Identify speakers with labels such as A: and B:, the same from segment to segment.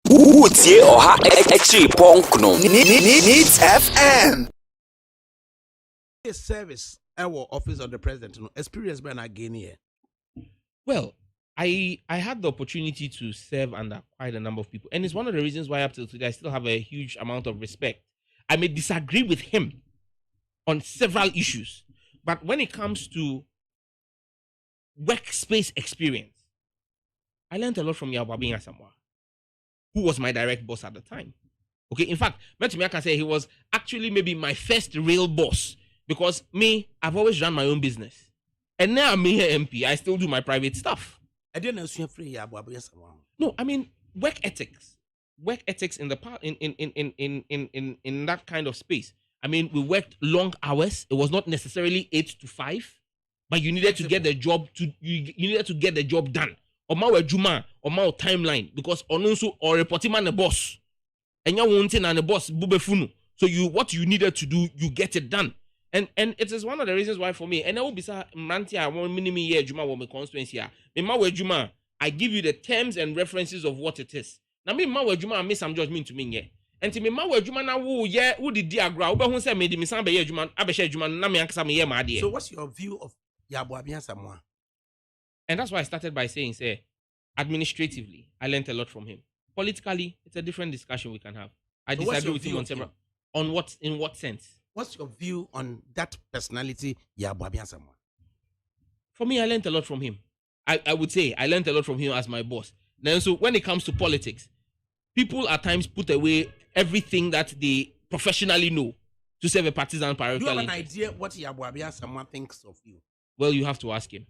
A: Utie oha extra punk no. Needs FM.
B: Service our office of the president no experience by again here.
C: Well, I had the opportunity to serve under quite a number of people, and it's one of the reasons why up till today I still have a huge amount of respect. I may disagree with him on several issues, but when it comes to workspace experience, I learned a lot from Yaw Buabeng Asamoah, who was my direct boss at the time. Okay, in fact, I can say he was actually maybe my first real boss, because me, I've always run my own business, and now I'm here MP. I still do my private stuff.
B: I didn't know you free Yaw Buabeng Asamoah.
C: No, I mean work ethics in the part in that kind of space. I mean, we worked long hours. It was not necessarily 8 to 5, but you needed to get the job you needed to get the job done. Or my juma or my timeline, because onunso or reporting man the boss, and you wanting and the boss bubefunu. So what you needed to do, you get it done. And it is one of the reasons why for me, and I will be sa manti I want minimum year juma wo me constituency a. Me ma we juma, I give you the terms and references of what it is. Now me ma we juma I make some judgment to me ye. And to me ma we juma na wo ye wo di diagra, wo be hu say me di me san be ye juma, abehye juma na me ankasa me ye ma de.
B: So what's your view of Yaw Buabeng Asamoah?
C: And that's why I started by saying, say, administratively, I learned a lot from him. Politically, it's a different discussion we can have. I disagree with him on several. In what sense?
B: What's your view on that personality, Yaw Buabeng Asamoah?
C: For me, I learned a lot from him. I would say I learned a lot from him as my boss. Then, so when it comes to politics, people at times put away everything that they professionally know to serve a partisan political
B: Do you have an
C: interest.
B: idea what Yaw Buabeng Asamoah thinks of you?
C: Well, you have to ask him.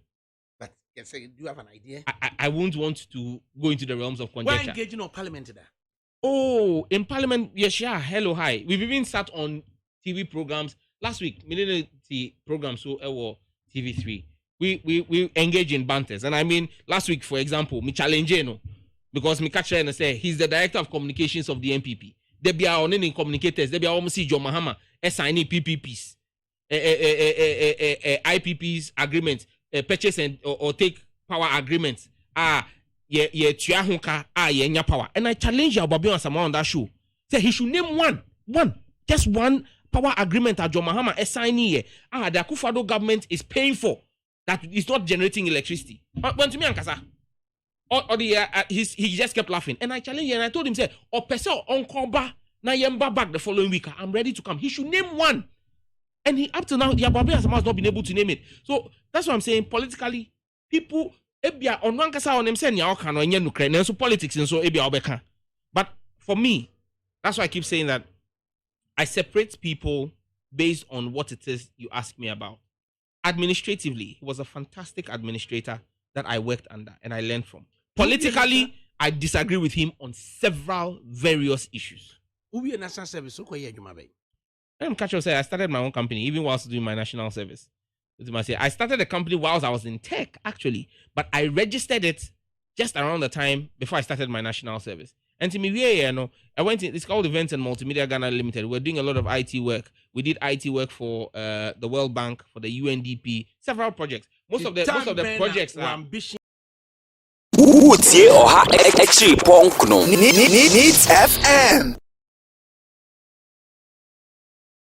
B: But can say, do you have an idea?
C: I won't want to go into the realms of
B: We're
C: conjecture.
B: engaging on parliament today.
C: Oh, in Parliament, yes, yeah. Hello, hi. We've even sat on TV programs last week. Millennium program, so TV3. We engage in banters, and I mean last week, for example, me challenge no, because me catch and say he's the director of communications of the NPP. They be our in communicators. They be almost see John Mahama signing PPPs, IPPs agreements, purchase and or take power agreements. Ye tuahunka ye nya power. And I challenge Yaw Buabeng Asamoah on that show. Say he should name just one power agreement that John Mahama is signing here. The Akufo-Addo government is paying for that is not generating electricity. When to me ankasa, he just kept laughing. And I challenged him and I told him, say, or person on Koba na yemba back the following week. I'm ready to come. He should name one. And he up to now, Yaw Buabeng Asamoah has not been able to name it. So that's what I'm saying. Politically, people ebia on one kasa on them saying ya oka no enye nukre na so politics and so ebia obeka. But for me, that's why I keep saying that I separate people based on what it is you ask me about. Administratively, he was a fantastic administrator that I worked under and I learned from. Politically, I disagree with him on several various issues.
B: Who be a national service? So koye juma be.
C: I'm catch say I started my own company even whilst doing my national service. I started a company whilst I was in tech, actually, but I registered it just around the time before I started my national service. And to me, I went in, it's called Events and Multimedia Ghana Limited. We're doing a lot of IT work. We did IT work for the World Bank, for the UNDP, several projects. Most of the projects are
B: ambition.
A: Utie oha extra punk no. Needs FM.